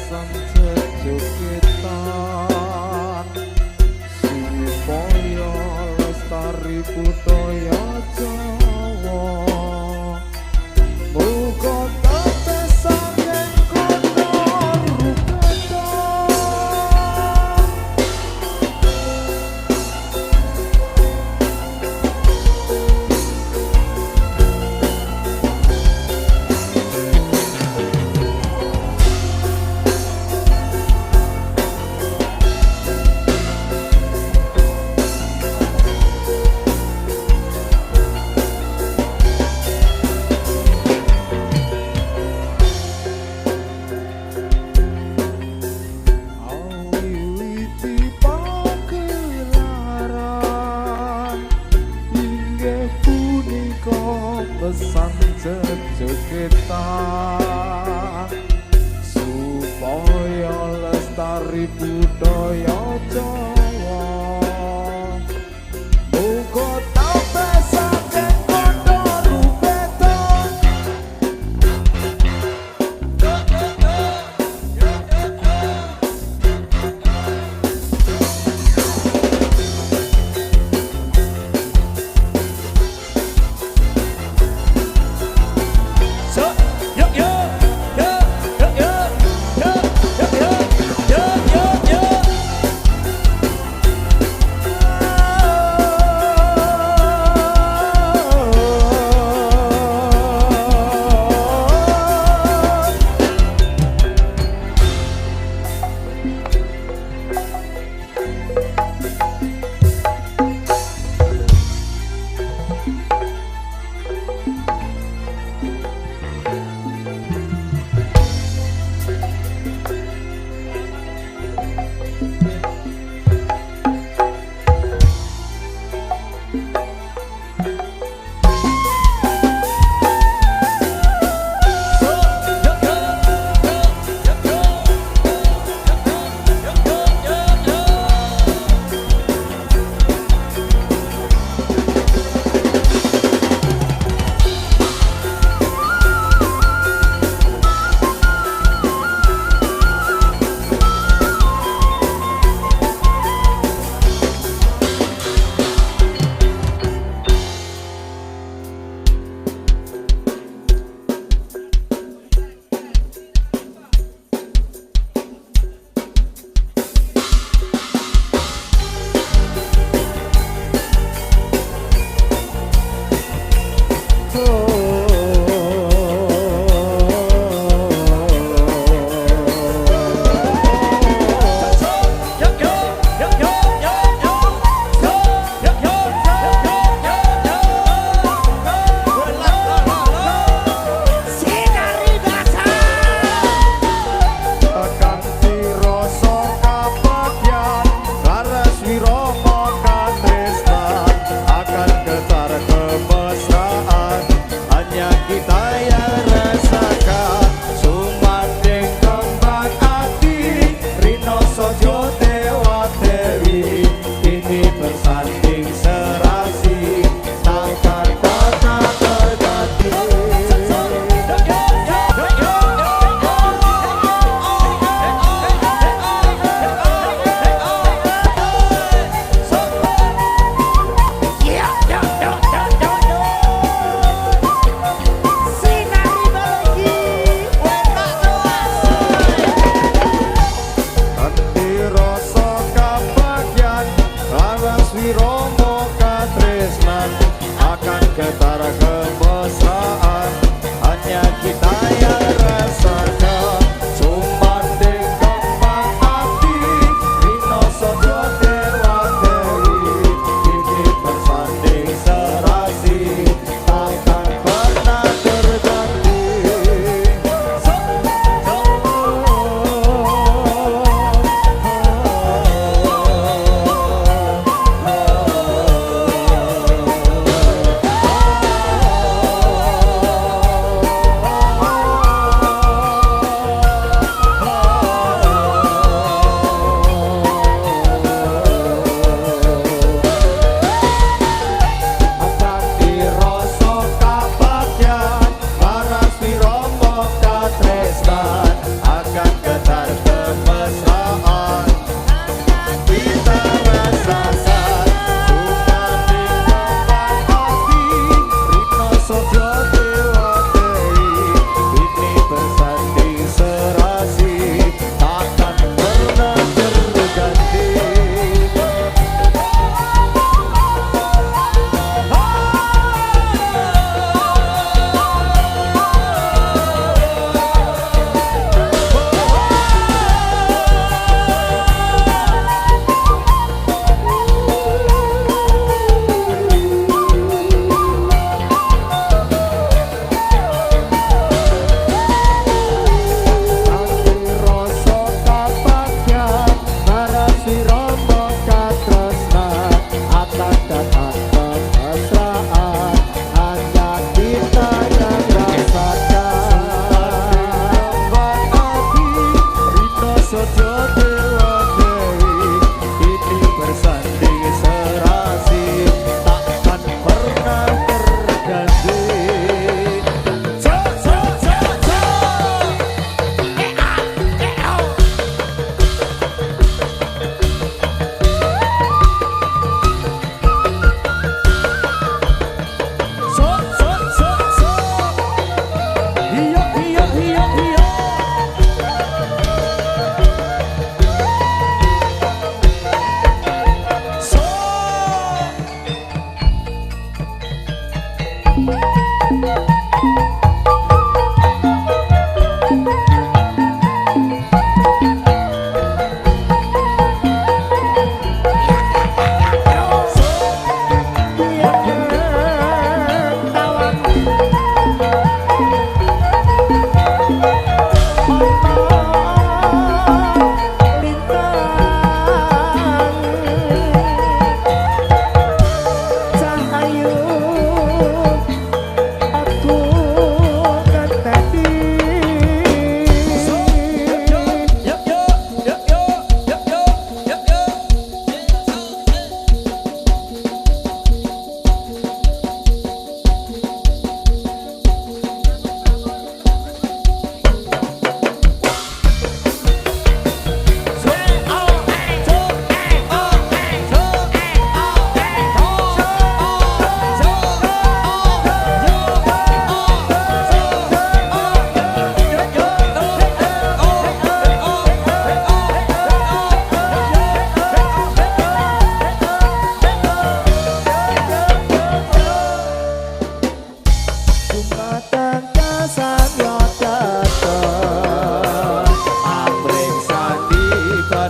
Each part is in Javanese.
pesan jejogetan supaya lestari budaya Jawa. Muga tetesan ing kono ruketan. Pesan jejogetan supaya lestari budaya Jawa. Muga tau pesan ing kono ruketan.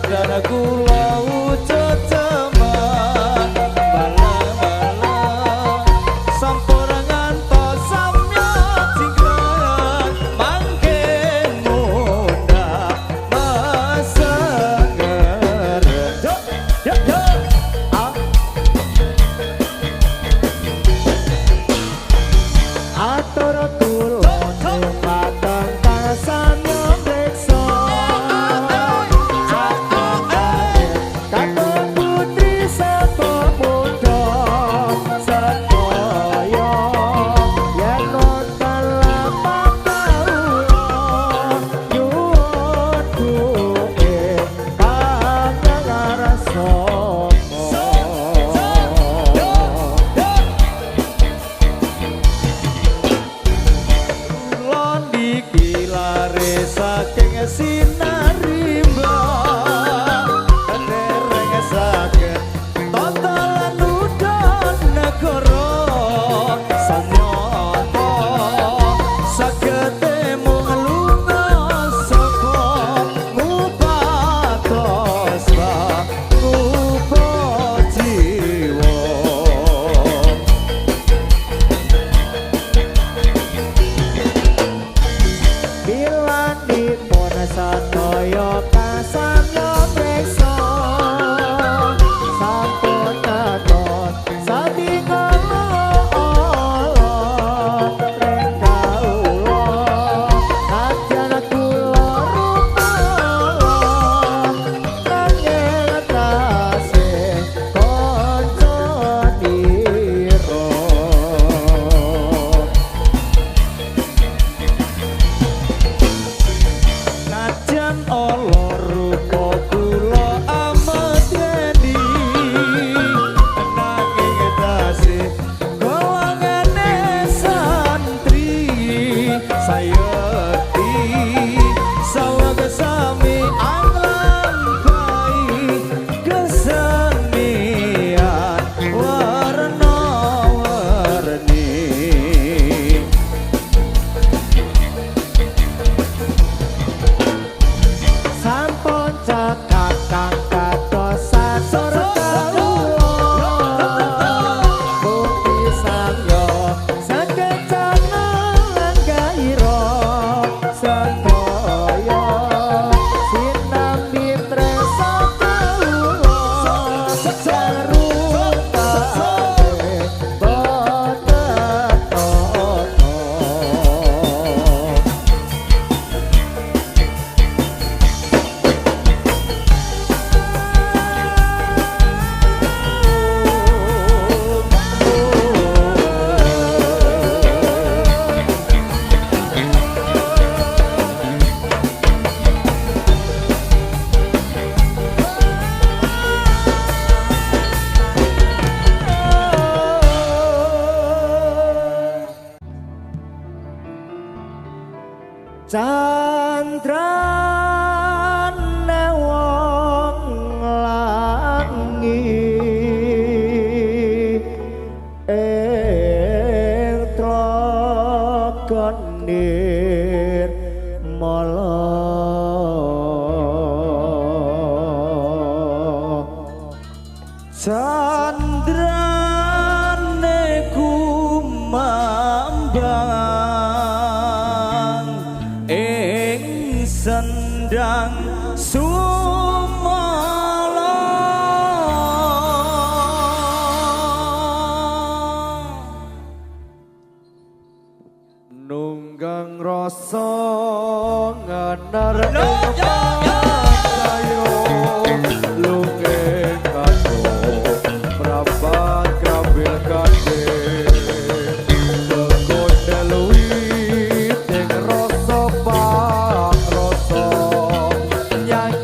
dan kula wujud cemak bala-bala sampun ngantos samya jingkran mangke munda masenger yo yo yo atur kula patang tasan mreksa katon putri sapa muda sedaya yen nonton lapak kawula nyuwun duwe pangarsa saking sinarimba dereng saged totalan udon negara sanyata saged mung lunga saka ngupatos ngupa jiwa sataya kasana mreksa sampun katon satingal reng kawula ajan kula rupala nanging tasih kanca nira najan ala rupa kula amat edi nanging tasih golongane santri sayekti sawetami anglan bayi kesenian warna-warni sampun cekak kang kados sasor kawula bukti samya sakecangan gaira sedaya sinambi tresna kawula sarupane boten candrane wong langi ing trokonir mala candrane kumambang ing sendang sumala nunggang rasa ngener kayo lungeng kato merapat krambil kade yang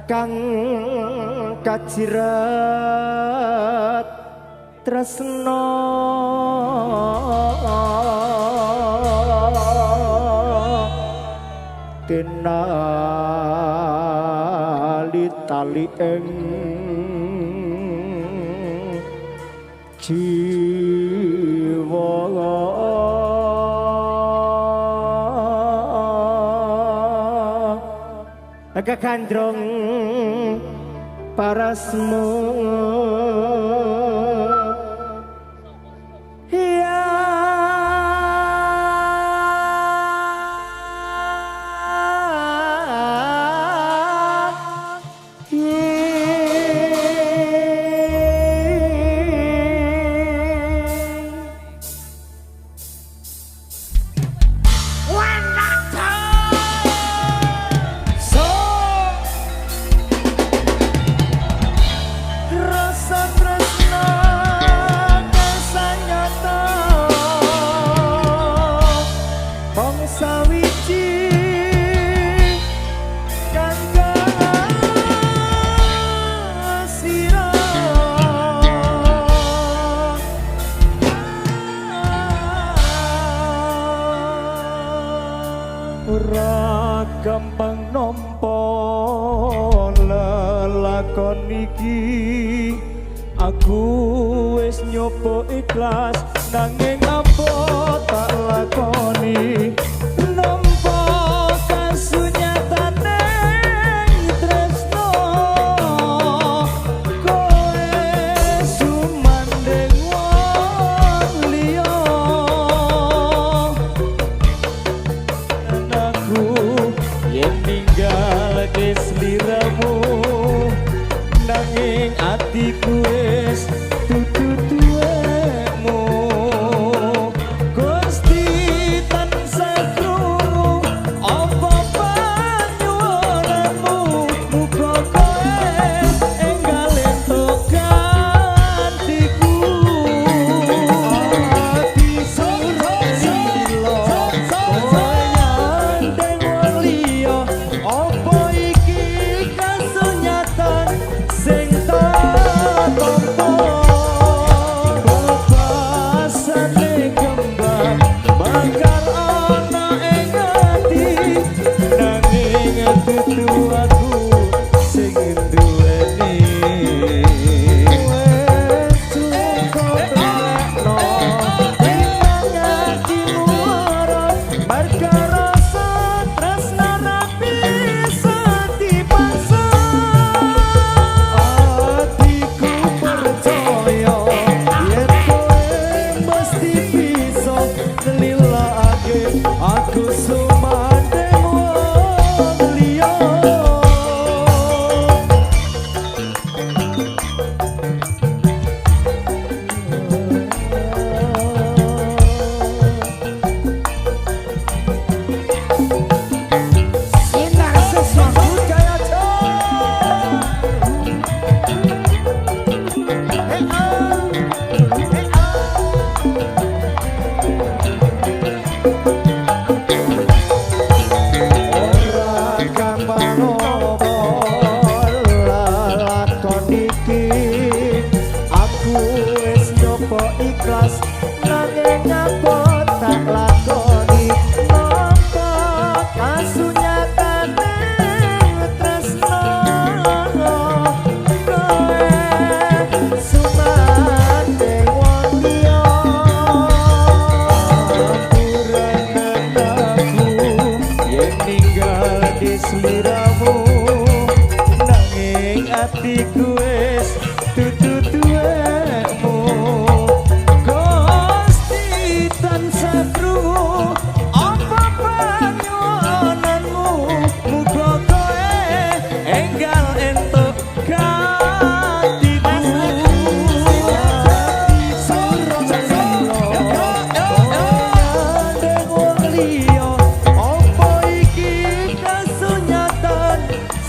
Kang kajirat tresno tinali tali ing jiwa kekandrong parasmu ya ora gampang nampa lelakon iki aku wis nyoba ikhlas nanging apa tak lakoni nampa kasunyatane tresno kowe sumandeng wong liya yen ninggal desliramu nanging atiku wis dudu duwemu aku sumandeng wong liya. Sinar sesuatu gaya ora gampang lakon iki aku wis nyoba ikhlas nanging ngapa tak lakoni napa kasunyatane tresno kowe sumandeng wong liya purenan aku yen ninggal di sliramu nanging atiku wis dudu duwekmu Gusti tansah krungu apa panyuwunanmu muga kowe enggal entuk katiku nyandeng wong liya apa iki kasunyatan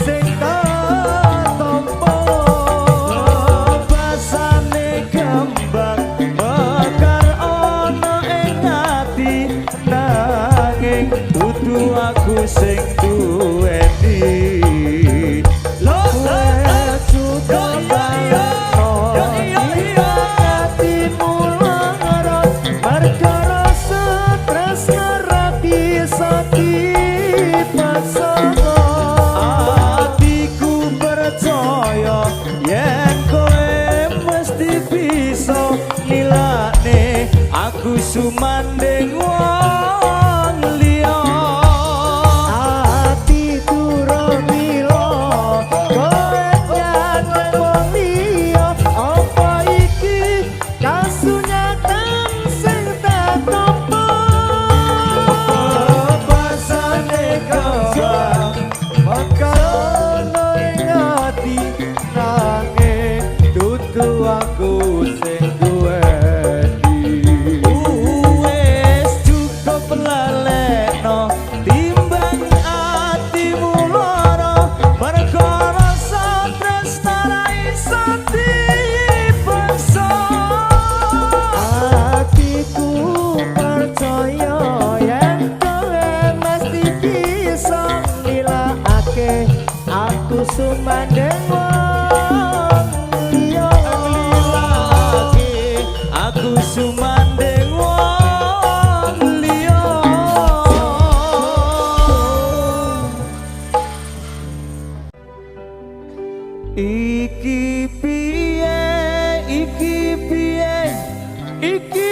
sing tak tampa basane kembang bakal ana ing ati nanging dudu aku sing duweni lho juga hatimu lara perkara stres ngerapi sakit pasangan hatiku percaya yen kowe mesti bisa nilane aku sumandeng wong liya ati durung mila kowe nyandeng wong liya apa iki kasunyatan sing tak tampa basane kembang bakal ana ing ati nanging dudu aku sing duweni wis cukup lalekno timbang atimu lara perkara stres ora iso dipaksa atiku percaya yen kowe mesti bisa nilakake aku sumandeng wong liya aku sumandeng wong liya iki piye iki piye iki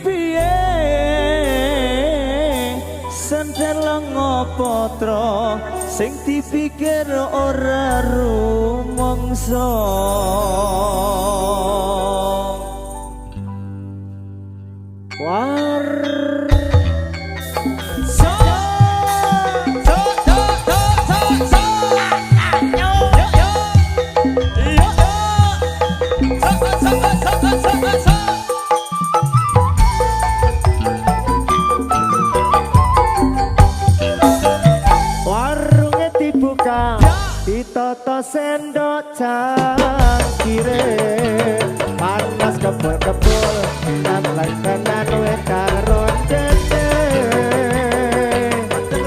piye senten lengo tro sing dipikir ora rumangsa war warungnya dibuka ditata sendok cangkire panas kebul-kebul dan tenan wedang rondene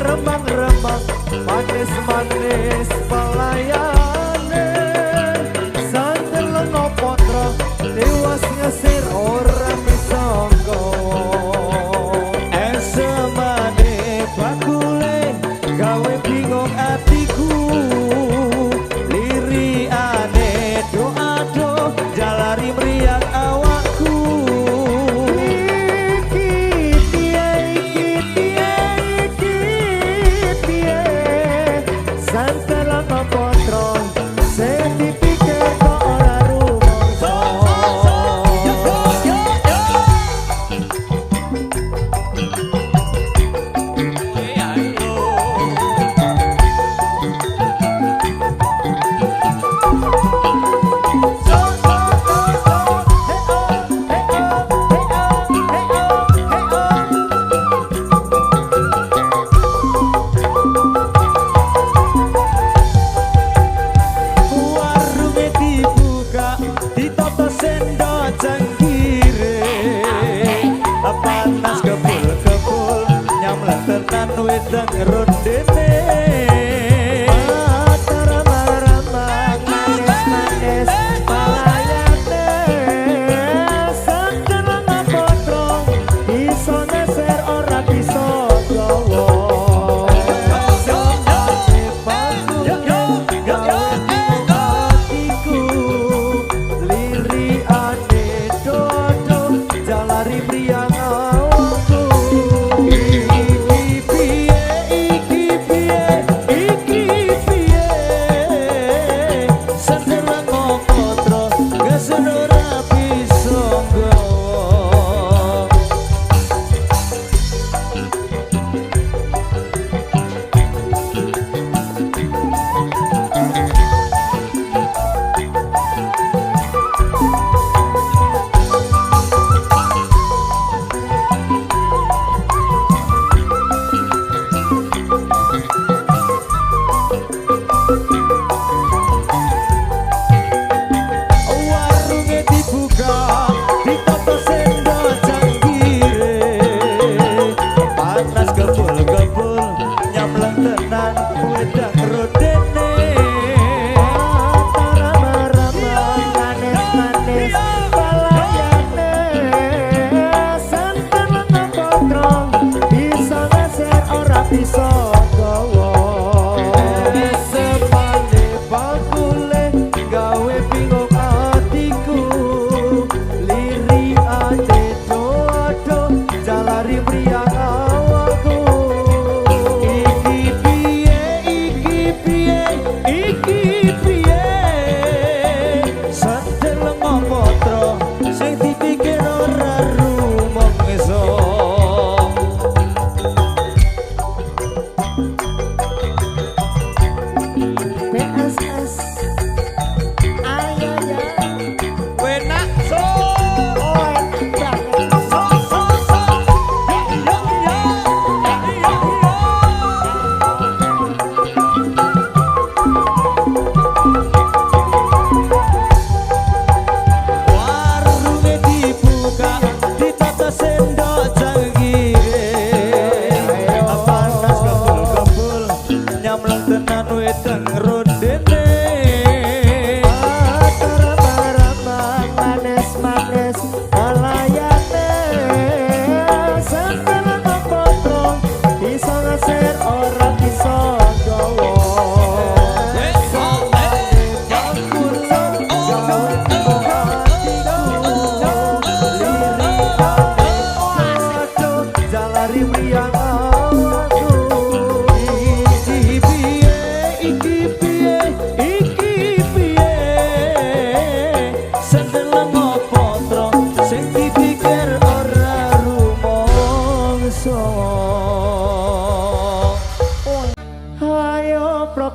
remang-remang manis-manis pelayane santen lengo potro dewas ngesir ora bisa nggawa esemane bakule gawe bingung atiku liriane doa-do jalari meriak awakku iki piye iki piye santen tenan wedang rondene Ramang-ramang manis-manis palayane Sanderang potong iso ngeser ora bisa gawa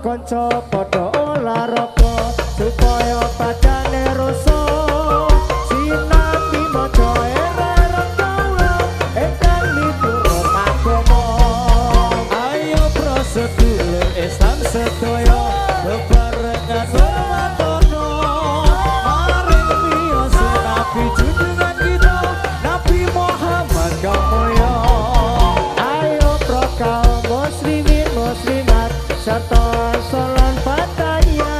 Kanca padha olahraga supaya badane rasa sinambi maca ereng kawula edan miturut agama ayo prosedulur Islam sedaya bebarengan hormatono maring miyos Nabi junjungan kita Nabi Muhammad kamulya ayo pro kaum muslimin muslimat serta solan pataya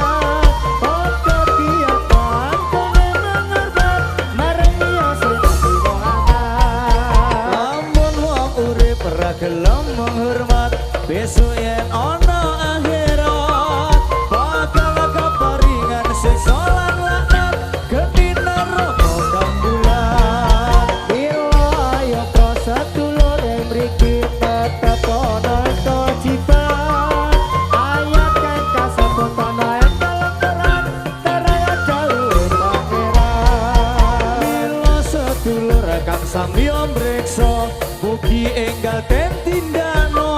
oke piapan kene mengerbat mareng miyos Nabi Muhammad lamun wong urip ora gelem menghormat besok yen ana akhirat bakal keparingan siksa lan laknat geni neraka kambulan bila ayo pro sedulur yang mriki tetep ana kewajiban ayat kan kasebut ana ing dalam Quran terang jauh pangeran Mila sedulur kang samya mreksa mugi enggal ten tindakno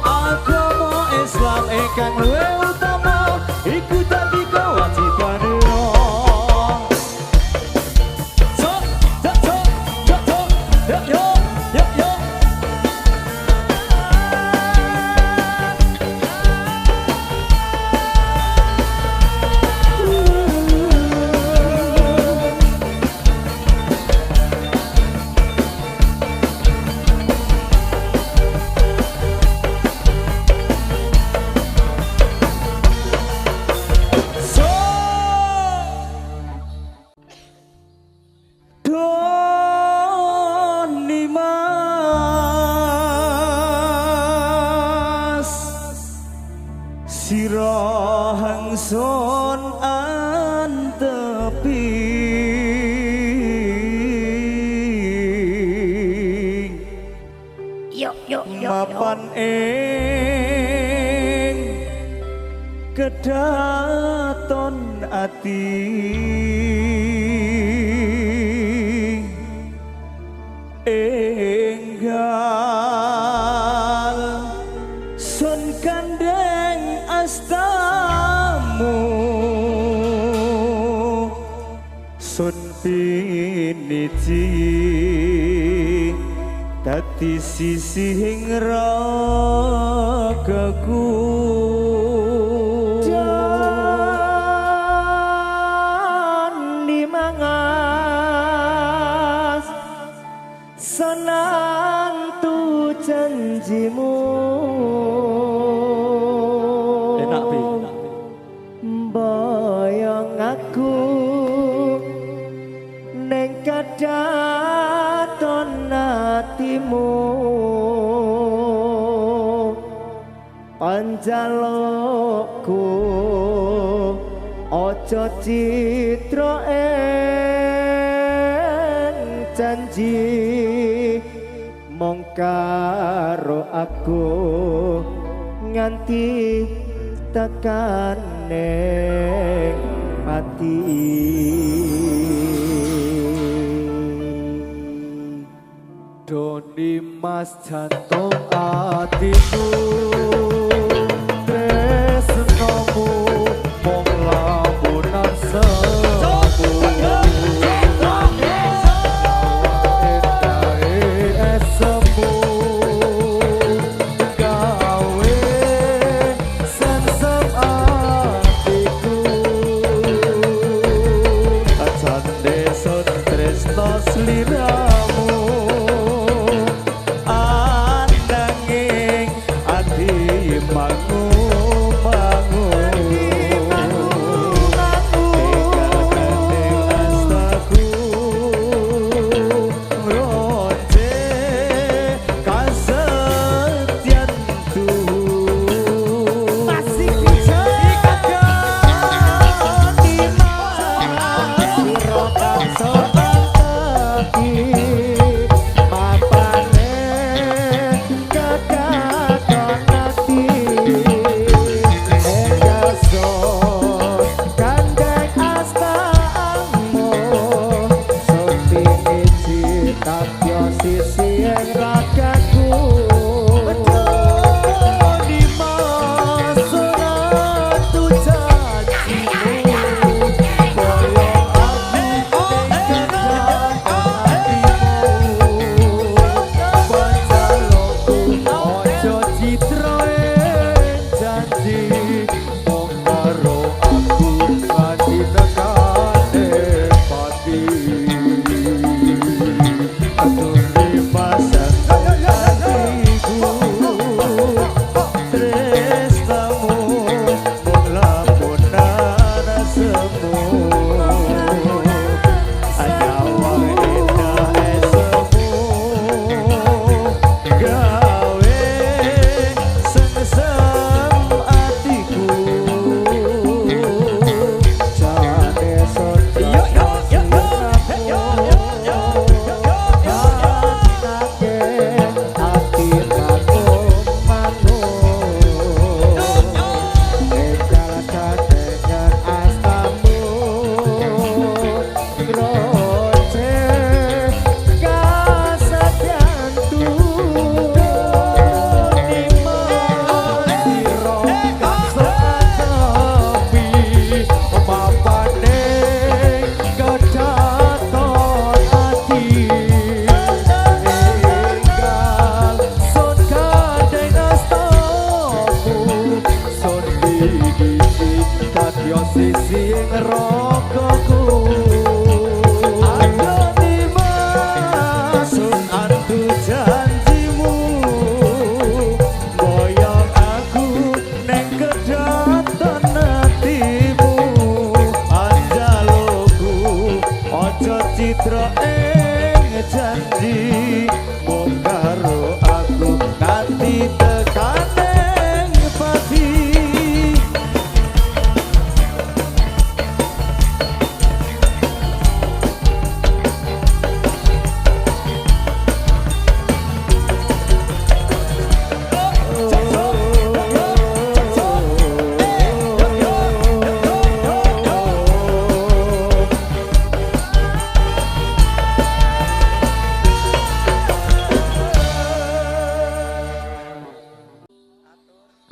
agama Islam ingkang luwih utama iku dadi kewajiban lo. So, yo. mapan ing kedaton ati enggal sun kandeng astamu sun piniji dadi sisihing ragaku senantu janjimu enak Bi mboyong aku ning kedaton atimu panjalukku ojo citra janji mong karo aku nganti tekane mati Doni mas jantung atiku tresnomu mong lamunan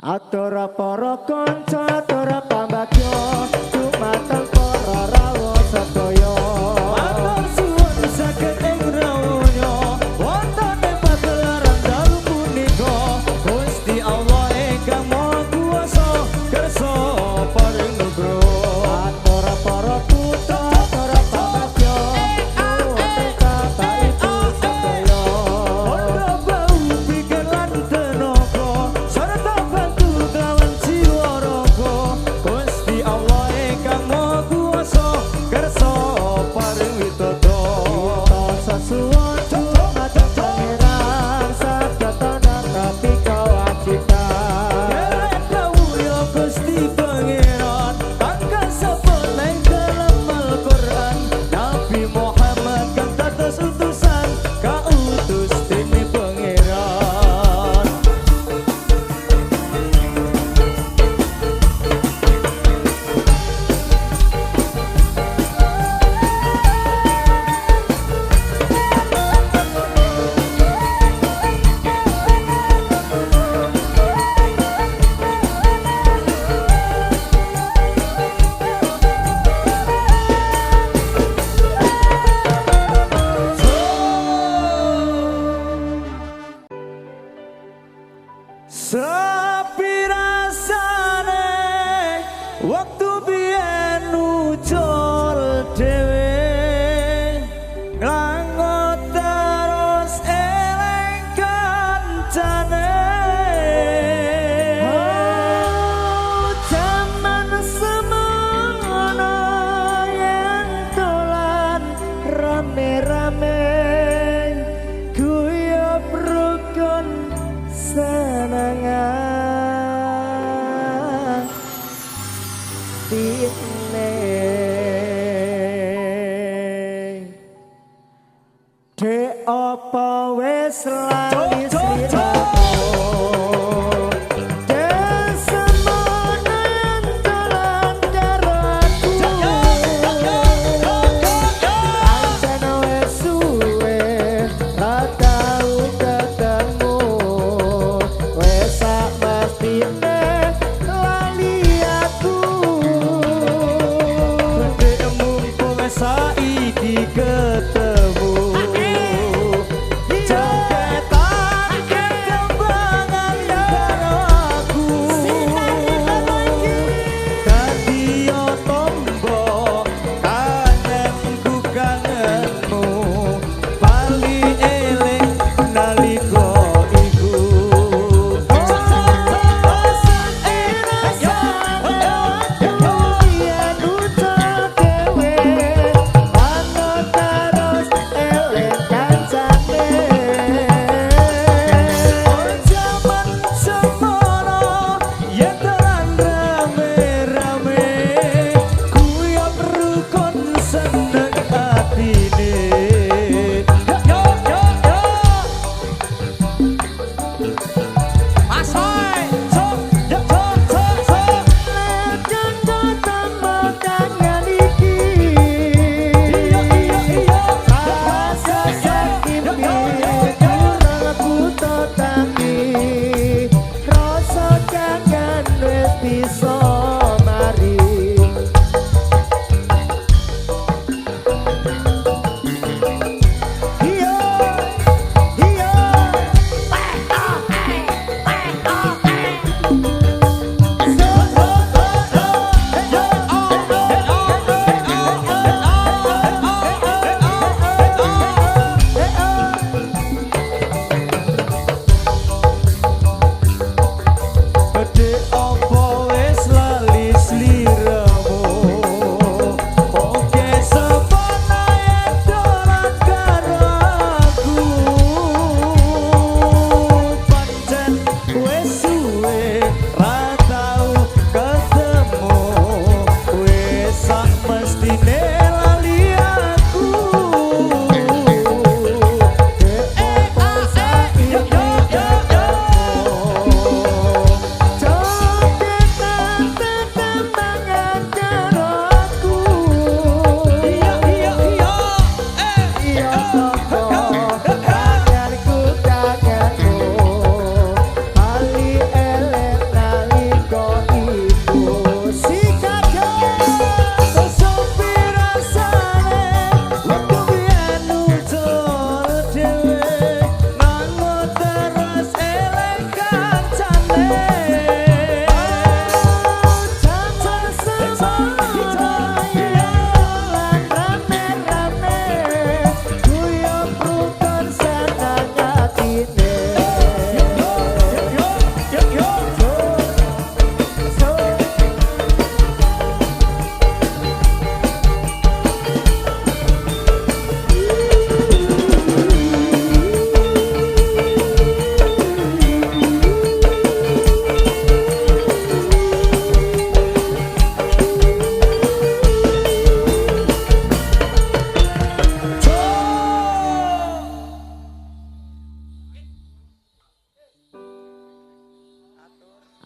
Atur para kanca atur pambagyo dumateng para rawuh sedaya. Matur suwun saged ing rawuhnya wonten ing pagelaran dalu punika Gusti Allah ingkang Maha Kuwasa kersa paring nugroho. Atur para putra atur pambagyo dumateng Bapak Ibu sedaya. Ora bau pikir lan tenaga sarta bantu kelawan jiwa raga Gusti Allah ingkang Maha Kuwasa kersa paring witodo. Sasuwun dumateng pangeran sadaya tapi kewajiban. Derek kawula Gusti Pangeran angka sapa nang dalam Al-Qur'an Nabi Muhammad kang dados utusan kautus dening Pangeran. Sepi rasane waktu biyen ucul dhewe nglangot terus eling kancane. Zaman semono yen dolan rame-rame guyub rukun senengan.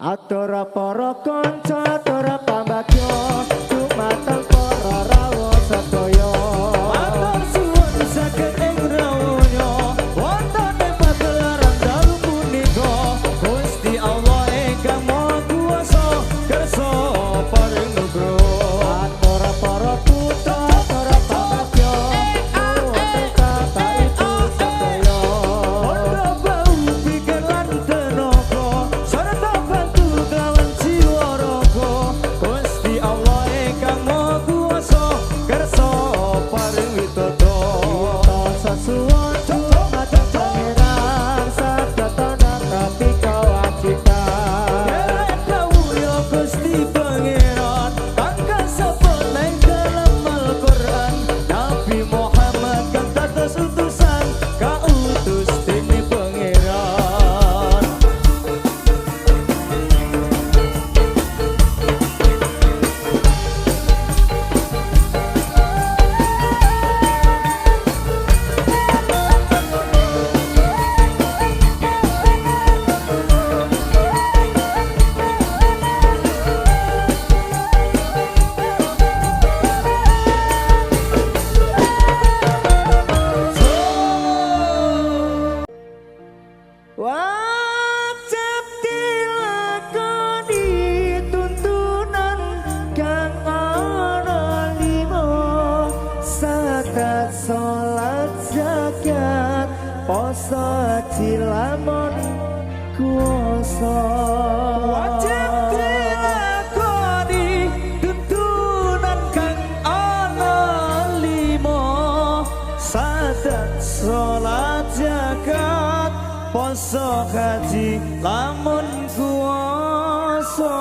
Atur para kanca atur pambagyo dumateng para rawuh sedaya. Matur suwun saged ing rawuhnya wonten ing pagelaran dalu punika Gusti Allah ingkang Maha Kuwasa kersa paring nugroho. Atur para putra atur pambagyo dumateng tata ibu sedaya. Ora bau pikir lan tenaga sarta bantu kelawan jiwa raga Gusti Allah ingkang Maha Kuwasa kersa paring witoto. Sesuatu mata pangeran sadaya tapi kewajiban. Derek dawuh Gusti Pangeran kang kasebut nang dalam Al-Qur'an Nabi Muhammad kang dados utusan kautus dening Pangeran. Wajib dilakoni tuntunan kang ana lima zakat salat zakat poso haji lamun kuwasa. Wajib dilakoni tuntunan kang ana lima sadat salat zakat poso haji lamun kuwasa.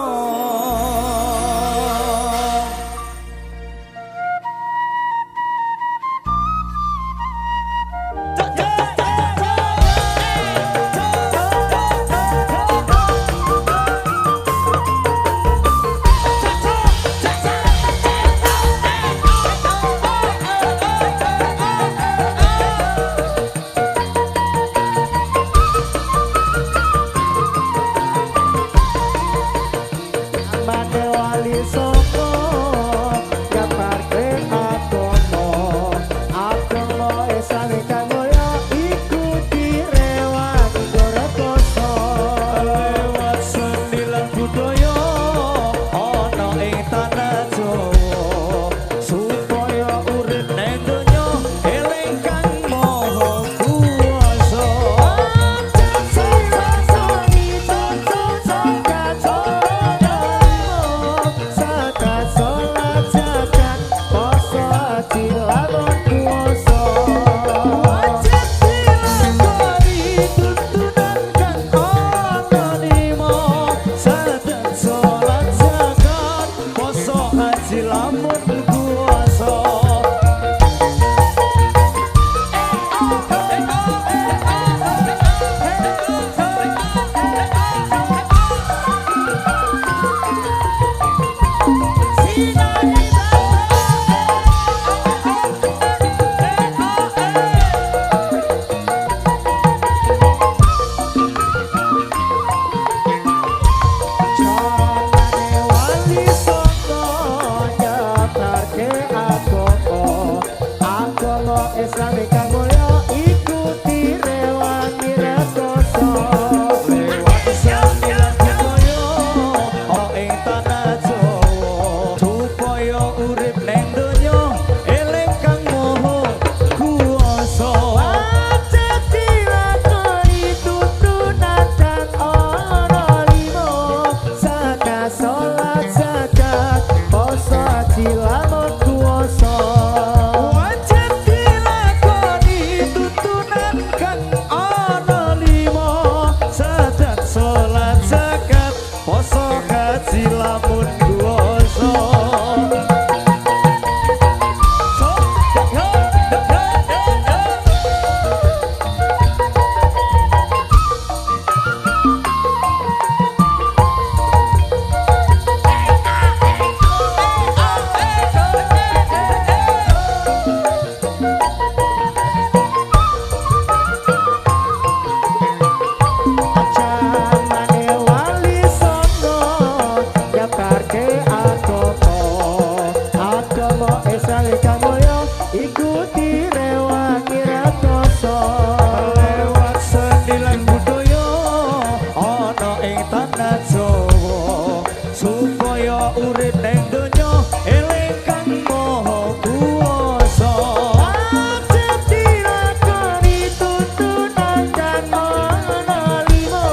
urip neng donya eling kang maha kuwasa wajib dilakoni tuntunan kang ana lima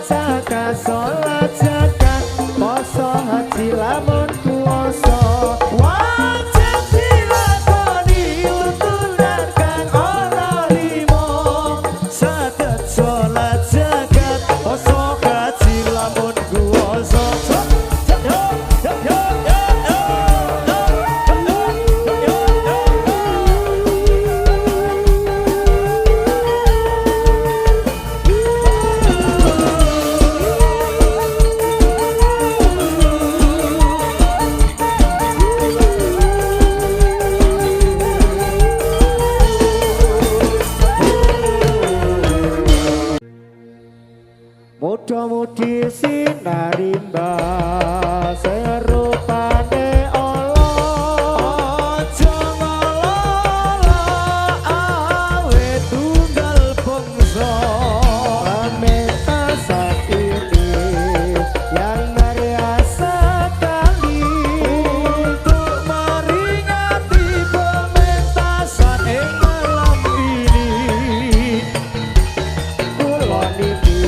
zakat salat zakat poso haji lamun kuwasa wajib dilakoni tuntunan kang ana lima zakat salat zakat poso haji lamun kuwasa muda-mudi sinari mbah serupane Allah aja ngelola awet tunggal bangsa Pemeta saat ini yang meriasa kali untuk meringati pementasan ing malam ini kulon iki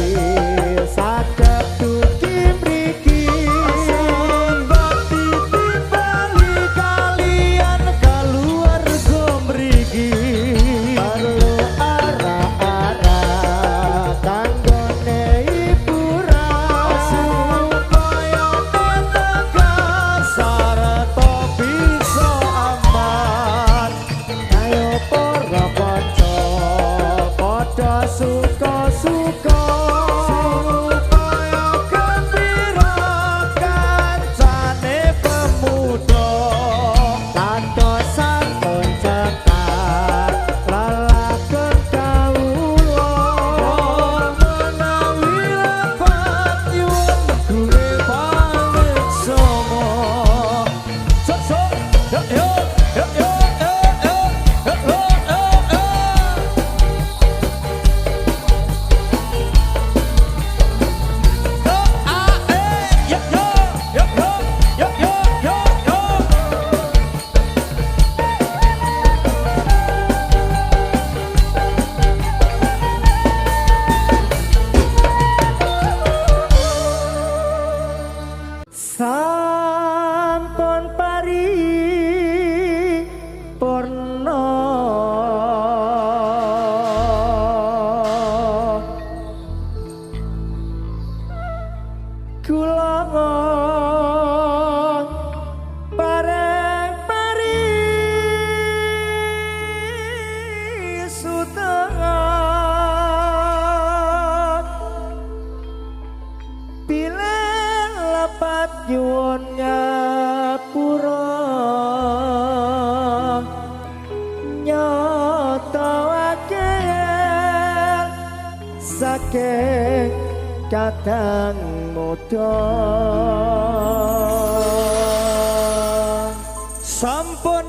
saged dugi mriki sambat ditimbali kalian kaluwarga mriki perlu arah-arah kanggone hiburan supaya tenaga sarta bisa aman ayo para kanca padha suka-suka supaya gembira kancane pemuda tanpa sampun cekak lelagon kawula menawi lepat nyuwun gule paling somo sok yo yo yo yo yo yo yo sampun pari purna kula bareng pari sutengat bila lepat nyuwun ngapura nyatawake saking kadang muda sampun